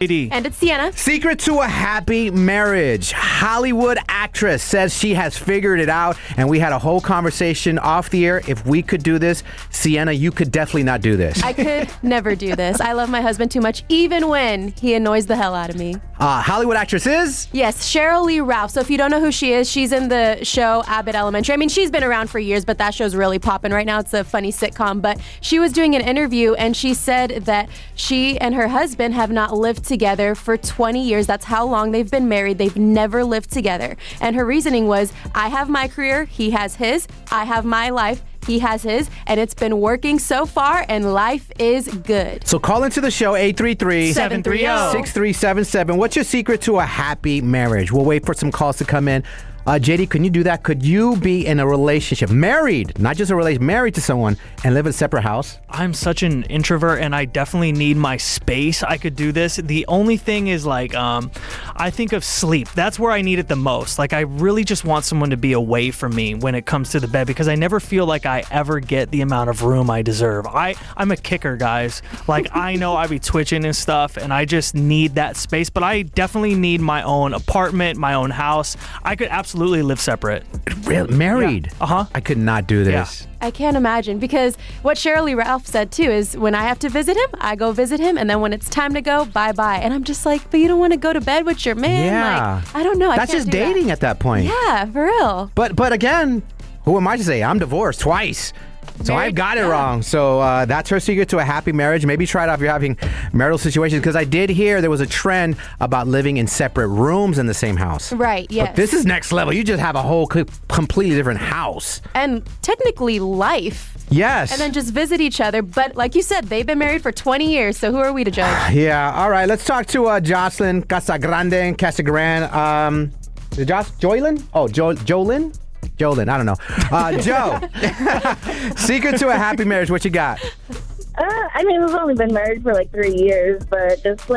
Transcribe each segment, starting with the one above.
And it's Sienna. Secret to a happy marriage. Hollywood actress says she has figured it out, and we had a whole conversation off the air. If we could do this, Sienna, you could definitely not do this. I could never do this. I love my husband too much, even when he annoys the hell out of me. Hollywood actress is? Yes, Cheryl Lee Ralph. So if you don't know who she is, she's in the show Abbott Elementary. I mean, she's been around for years, but that show's really popping right now. It's a funny sitcom. But she was doing an interview, and she said that she and her husband have not lived together for 20 years. That's how long they've been married. They've never lived together. And her reasoning was, I have my career, he has his. I have my life, he has his, and it's been working so far, and life is good. So call into the show, 833-730-6377. What's your secret to a happy marriage? We'll wait for some calls to come in. JD, can you do that? Could you be in a relationship, married, not just a relationship, married to someone, and live in a separate house? I'm such an introvert, and I definitely need my space. I could do this. The only thing is, I think of sleep. That's where I need it the most. Like, I really just want someone to be away from me when it comes to the bed, because I never feel like I ever get the amount of room I deserve. I'm a kicker, guys. Like, I know I be twitching and stuff, and I just need that space, but I definitely need my own apartment, my own house. I could absolutely live separate. Really? Married? Yeah. I could not do this. Yeah. I can't imagine, because what Cheryl Lee Ralph said too is, when I have to visit him, I go visit him, and then when it's time to go, bye-bye. And I'm just like, but you don't want to go to bed with your man? Yeah. Like, I don't know. That's just dating at that point. Yeah, for real. But again, who am I to say? I'm divorced twice. So I've got it wrong. So that's her secret to a happy marriage. Maybe try it out if you're having marital situations, because I did hear there was a trend about living in separate rooms in the same house. Right, yes. But this is next level. You just have a whole completely different house. And technically life. Yes. And then just visit each other. But like you said, they've been married for 20 years, so who are we to judge? Yeah, all right. Let's talk to Jocelyn Casagrande. Is it Joylyn? Oh, Jolyn? Jolyn, I don't know. Joe, secret to a happy marriage, what you got? We've only been married for like 3 years, but just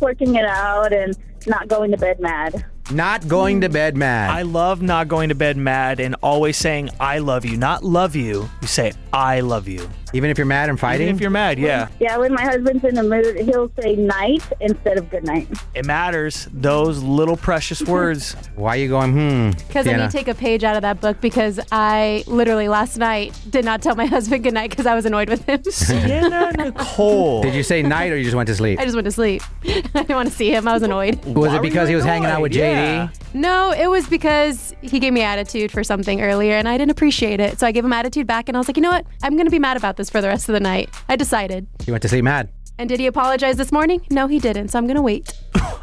working it out and not going to bed mad. Not going to bed mad. I love not going to bed mad and always saying, I love you. Not love you. You say, I love you. Even if you're mad and fighting? Even if you're mad, yeah. Yeah, when my husband's in the mood, he'll say night instead of good night. It matters. Those little precious words. Why are you going, Because I need to take a page out of that book, because I literally last night did not tell my husband good night because I was annoyed with him. Sienna Nicole. Did you say night or you just went to sleep? I just went to sleep. I didn't want to see him. I was annoyed. Was it because he was hanging out with JD? Yeah. No, it was because he gave me attitude for something earlier, and I didn't appreciate it. So I gave him attitude back, and I was like, you know what? I'm going to be mad about this for the rest of the night. I decided. You went to sleep mad? And did he apologize this morning? No, he didn't. So I'm going to wait.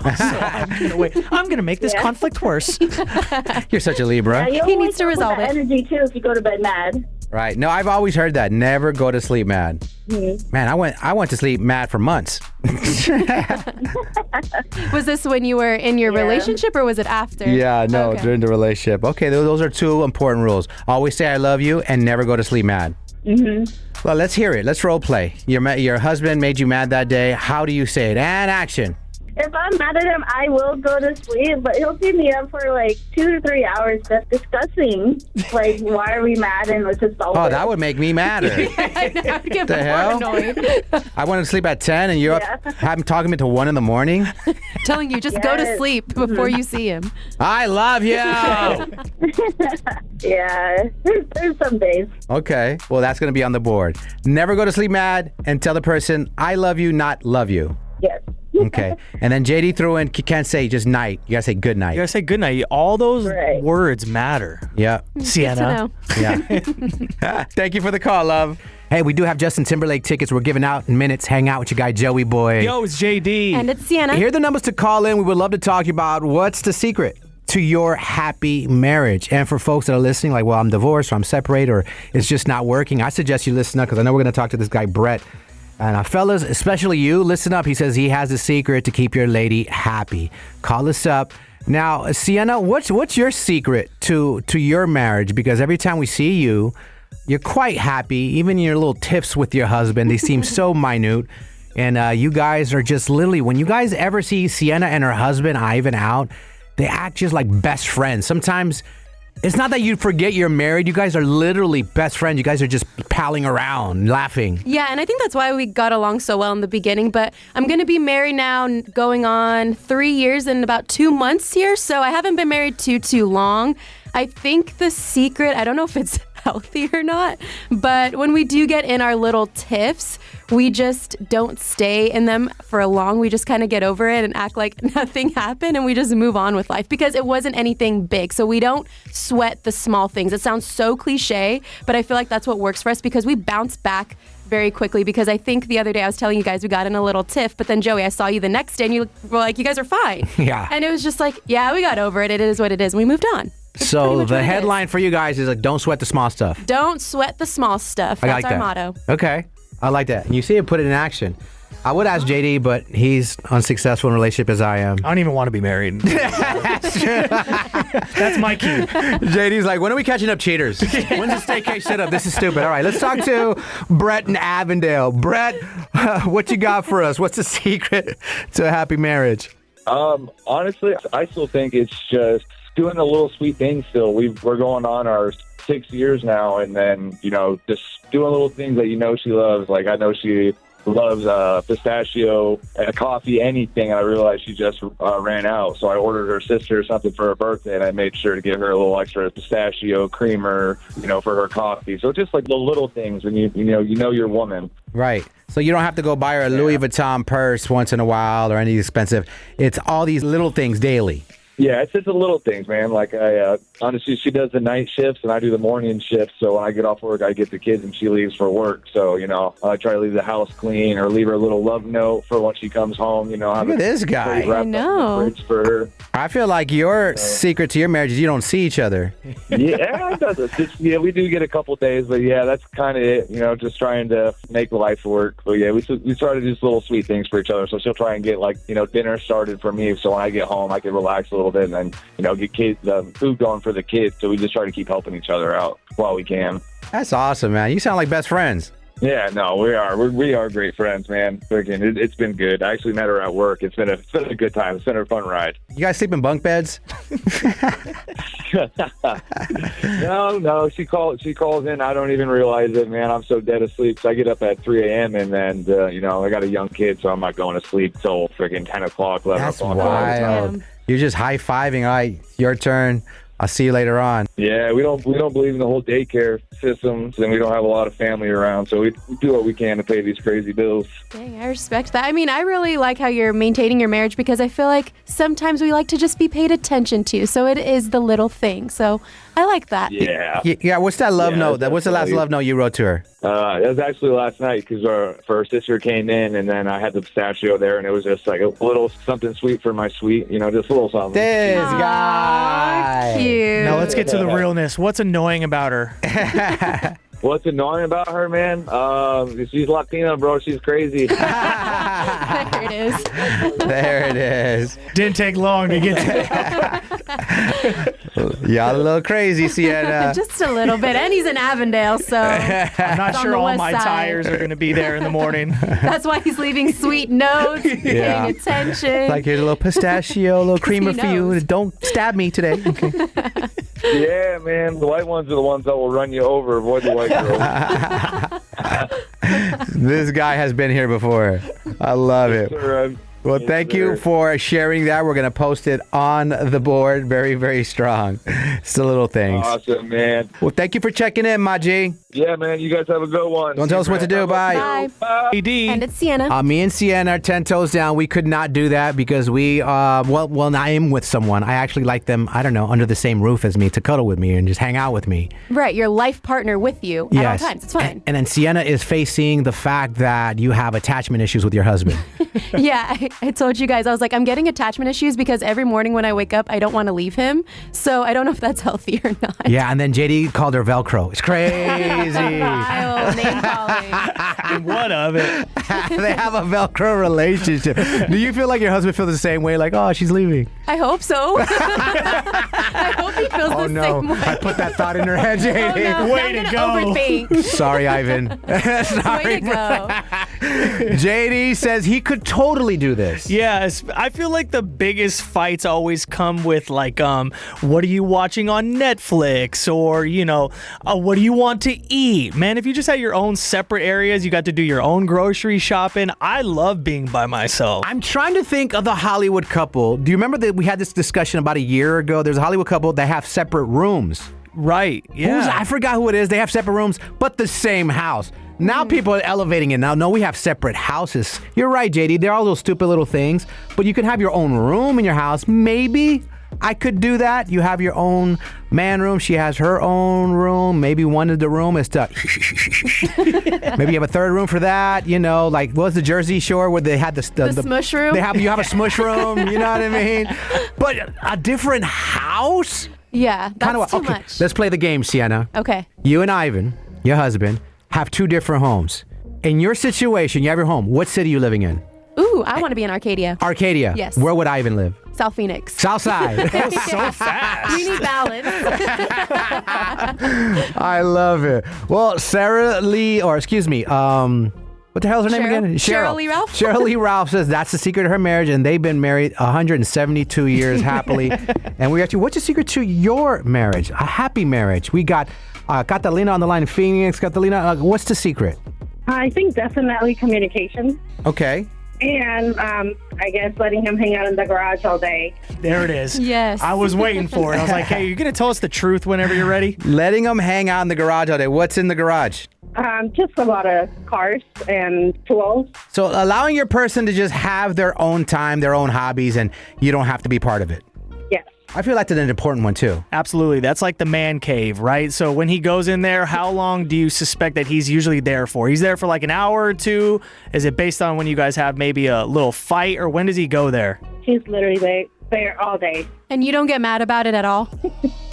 I'm going to make this conflict worse. You're such a Libra. Yeah, He needs to resolve it. Energy too if you go to bed mad. Right. No, I've always heard that. Never go to sleep mad. Mm-hmm. Man, I went to sleep mad for months. Was this when you were in your relationship, or was it after? Yeah, no, Okay. during the relationship. Okay, those are two important rules. Always say I love you and never go to sleep mad. Mm-hmm. Well, let's hear it. Let's role play. Your husband made you mad that day. How do you say it? And action. If I'm mad at him, I will go to sleep, but he'll keep me up for like 2 to 3 hours just discussing, like, why are we mad, and let's just solve it. Oh, that would make me madder. I'd get The more hell? annoyed. I went to sleep at 10 and you're up having talking me till 1 in the morning. Telling you, just go to Yes. sleep before you see him. I love you. Yeah, there's some days. Okay, well, that's going to be on the board. Never go to sleep mad and tell the person, I love you, not love you. Yes. Okay. And then JD threw in, you can't say just night. You got to say good night. You gotta say goodnight. All those Right. words matter. Yeah. Sienna. Good to know. Yeah. Thank you for the call, love. Hey, we do have Justin Timberlake tickets we're giving out in minutes. Hang out with your guy, Joey Boy. Yo, it's JD. And it's Sienna. Here are the numbers to call in. We would love to talk to you about what's the secret to your happy marriage. And for folks that are listening, like, well, I'm divorced or I'm separated or it's just not working, I suggest you listen up, because I know we're going to talk to this guy, Brett. And fellas, especially you, listen up. He says he has a secret to keep your lady happy. Call us up. Now, Sienna, what's your secret to your marriage? Because every time we see you, you're quite happy. Even your little tips with your husband, they seem so minute. And you guys are just literally, when you guys ever see Sienna and her husband, Ivan, out, they act just like best friends. Sometimes It's not that you forget you're married. You guys are literally best friends. You guys are just palling around, laughing. Yeah, and I think that's why we got along so well in the beginning. But I'm going to be married now, going on 3 years and about 2 months here. So I haven't been married too long. I think the secret, I don't know if it's healthy or not, but when we do get in our little tiffs, we just don't stay in them for long. We just kind of get over it and act like nothing happened, and we just move on with life because it wasn't anything big. So we don't sweat the small things. It sounds so cliche, but I feel like that's what works for us because we bounce back very quickly. Because I think the other day I was telling you guys we got in a little tiff, but then Joey, I saw you the next day and you were like, you guys are fine. Yeah. And it was just like, yeah, we got over it. It is what it is. And we moved on. It's pretty So much the what it headline is. for you guys is like, don't sweat the small stuff. Don't sweat the small stuff. I That's like our that. motto. Okay. I like that. And you see it put it in action. I would ask JD, but he's unsuccessful in a relationship as I am. I don't even want to be married. That's my key. JD's like, when are we catching up cheaters? When's the staycation set up? This is stupid. All right, let's talk to Brett in Avondale. Brett, what you got for us? What's the secret to a happy marriage? Honestly, I still think it's just doing the little sweet things still. We're going on our 6 years now, and then, just doing little things that she loves. Like, I know she loves pistachio and coffee, anything, and I realized she just ran out. So I ordered her sister something for her birthday, and I made sure to give her a little extra pistachio creamer, for her coffee. So just like the little things when you know your woman. Right. So you don't have to go buy her a Louis Vuitton purse once in a while or anything expensive. It's all these little things daily. Yeah, it's just the little things, man. Like, honestly, she does the night shifts and I do the morning shifts. So when I get off work, I get the kids and she leaves for work. So, I try to leave the house clean or leave her a little love note for when she comes home. Look at this guy. I know. For her. I feel like your secret to your marriage is you don't see each other. Yeah, it does. We do get a couple days, but yeah, that's kind of it. Just trying to make life work. But yeah, we try to do little sweet things for each other. So she'll try and get dinner started for me. So when I get home, I can relax a little bit and then, get food going for the kids. So we just try to keep helping each other out while we can. That's awesome, man. You sound like best friends. Yeah, no, we are. We are great friends, man. Again, it's been good. I actually met her at work. It's been a good time. It's been a fun ride. You guys sleep in bunk beds? No. She calls in. I don't even realize it, man. I'm so dead asleep. So I get up at 3 a.m. and then, I got a young kid, so I'm not going to sleep till freaking 10 o'clock, 11 That's o'clock. wild. You're just high-fiving. All right, your turn. I'll see you later on. Yeah, we don't believe in the whole daycare systems, and we don't have a lot of family around, so we do what we can to pay these crazy bills. Dang, I respect that. I mean, I really like how you're maintaining your marriage because I feel like sometimes we like to just be paid attention to. So it is the little thing. So I like that. Yeah. Yeah. What's that love note? What's the last love note you wrote to her? It was actually last night because her sister came in, and then I had the pistachio there, and it was just like a little something sweet for my sweet, just a little something. This guy. Cute. Now let's get to the realness. What's annoying about her? What's annoying about her, man? She's Latina, bro. She's crazy. There it is. There it is. Didn't take long to get to Y'all a little crazy, Sienna. Just a little bit. And he's in Avondale, so I'm not on sure the all west my side. tires are going to be there in the morning. that's why he's leaving sweet notes, Yeah. paying attention. Like, here's a little pistachio, a little creamer He for you. knows. Don't stab me today. Okay. Yeah, man. The white ones are the ones that will run you over. Avoid the white girls. This guy has been here before. I love it. Well, thank you for sharing that. We're going to post it on the board. Very, very strong. It's the little things. Awesome, man. Well, thank you for checking in, my G. Yeah, man. You guys have a good one. Don't tell us what to do. Bye. Bye. AD. And it's Sienna. Me and Sienna are 10 toes down. We could not do that because we, well, I am with someone. I actually like them, I don't know, under the same roof as me to cuddle with me and just hang out with me. Right, your life partner with you at all times. It's fine. And then Sienna is facing the fact that you have attachment issues with your husband. Yeah, I told you guys, I was like, I'm getting attachment issues because every morning when I wake up, I don't want to leave him. So I don't know if that's healthy or not. Yeah, and then JD called her Velcro. It's crazy. Wild name calling. And what of it? They have a Velcro relationship. Do you feel like your husband feels the same way? Like, oh, she's leaving. I hope so. I hope he feels Oh, the no. same way. I put that thought in her head, JD. Oh, no. Way I'm to gonna go. overthink. Sorry, Ivan. Sorry. Way to go. JD says he could totally do this. Yes, I feel like the biggest fights always come with like, what are you watching on Netflix, or what do you want to eat? Man, if you just had your own separate areas, you got to do your own grocery shopping. I love being by myself. I'm trying to think of the Hollywood couple. Do you remember that we had this discussion about a year ago? There's a Hollywood couple that have separate rooms. Right, yeah. I forgot who it is. They have separate rooms, but the same house. Now people are elevating it. Now, no, we have separate houses. You're right, JD. They're all those stupid little things, but you can have your own room in your house. Maybe I could do that. You have your own man room. She has her own room. Maybe one of the room is to... Maybe you have a third room for that. Like, what was the Jersey Shore where they had the smush room? You have a smush room. You know what I mean? But a different house? Yeah, that's too okay, much. let's play the game, Sienna. Okay. You and Ivan, your husband, have two different homes. In your situation, you have your home. What city are you living in? Ooh, I want to be in Arcadia. Arcadia. Yes. Where would Ivan live? South Phoenix. South side. So fast. We need balance. I love it. Well, Sarah Lee, what the hell is her name again? Cheryl Lee Ralph. Cheryl Lee Ralph says that's the secret of her marriage, and they've been married 172 years happily. And we asked you, what's the secret to your marriage? A happy marriage. We got Catalina on the line in Phoenix. Catalina, what's the secret? I think definitely communication. Okay. And I guess letting him hang out in the garage all day. There it is. Yes. I was waiting for it. I was like, hey, you're going to tell us the truth whenever you're ready? Letting them hang out in the garage all day. What's in the garage? Just a lot of cars and tools. So allowing your person to just have their own time, their own hobbies, and you don't have to be part of it. Yes. I feel like that's an important one, too. Absolutely. That's like the man cave, right? So when he goes in there, how long do you suspect that he's usually there for? He's there for like an hour or two? Is it based on when you guys have maybe a little fight, or when does he go there? He's literally there all day. And you don't get mad about it at all?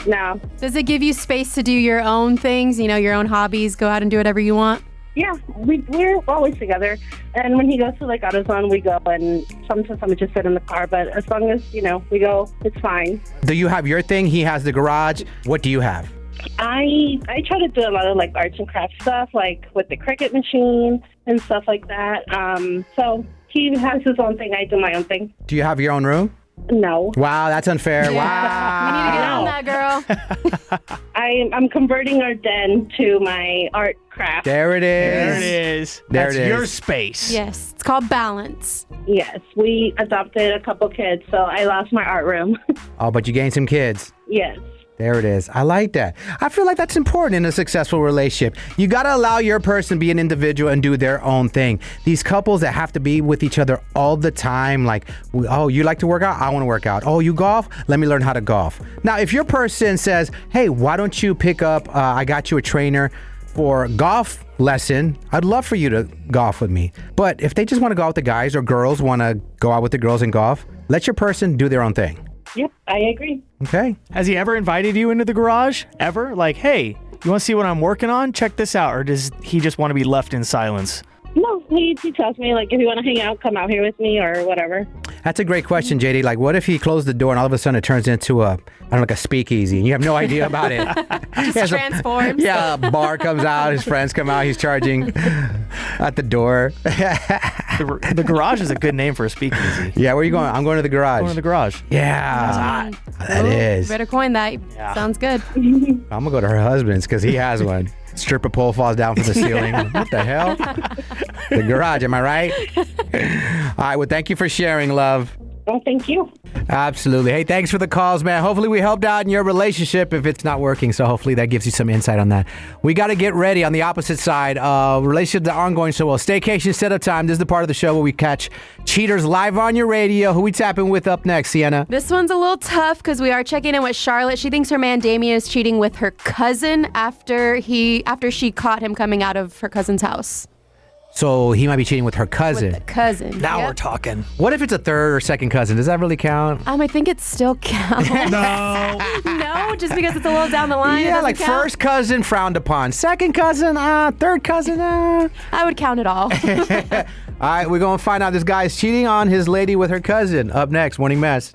No. Does it give you space to do your own things, your own hobbies, go out and do whatever you want? Yeah, we're always together. And when he goes to like AutoZone, we go, and sometimes I would just sit in the car. But as long as, we go, it's fine. Do you have your thing? He has the garage. What do you have? I try to do a lot of like arts and crafts stuff, like with the Cricut machine and stuff like that. So he has his own thing. I do my own thing. Do you have your own room? No. Wow, that's unfair. Wow. We need to get on that, girl. I'm converting our den to my art craft. There it is. There it is. There That's it is. your space. Yes, it's called balance. Yes, we adopted a couple kids, so I lost my art room. Oh, but you gained some kids. Yes. There it is. I like that. I feel like that's important in a successful relationship. You got to allow your person to be an individual and do their own thing. These couples that have to be with each other all the time, like, oh, you like to work out? I want to work out. Oh, you golf? Let me learn how to golf. Now, if your person says, hey, why don't you pick up, I got you a trainer for golf lesson. I'd love for you to golf with me. But if they just want to go out with the guys, or girls want to go out with the girls and golf, let your person do their own thing. Yep, I agree. Okay. Has he ever invited you into the garage? Ever? Like, hey, you want to see what I'm working on? Check this out. Or does he just want to be left in silence? No, he tells me, like, if you want to hang out, come out here with me or whatever. That's a great question, JD. Like, what if he closed the door and all of a sudden it turns into like a speakeasy and you have no idea about it? Just transforms. A bar comes out, his friends come out, he's charging at the door. The garage is a good name for a speakeasy. Yeah, where are you going? I'm going to the garage. Going to the garage. Yeah. That is. Better coin that. Yeah. Sounds good. I'm going to go to her husband's because he has one. Stripper pole falls down from the ceiling. What the hell? The garage, am I right? All right, well, thank you for sharing, love. Well, thank you. Absolutely. Hey, thanks for the calls, man. Hopefully we helped out in your relationship if it's not working. So hopefully that gives you some insight on that. We got to get ready on the opposite side. Relationships that aren't going so well. Staycation setup time. This is the part of the show where we catch cheaters live on your radio. Who we tapping with up next, Sienna? This one's a little tough because we are checking in with Charlotte. She thinks her man Damien is cheating with her cousin after she caught him coming out of her cousin's house. So he might be cheating with her cousin. With the cousin. Now Yep. we're talking. What if it's a third or second cousin? Does that really count? I think it still counts. No. No, just because it's a little down the line. it Yeah, doesn't like count. first cousin frowned upon. Second cousin, third cousin, I would count it all. All right, we're going to find out this guy is cheating on his lady with her cousin. Up next, Morning Mess.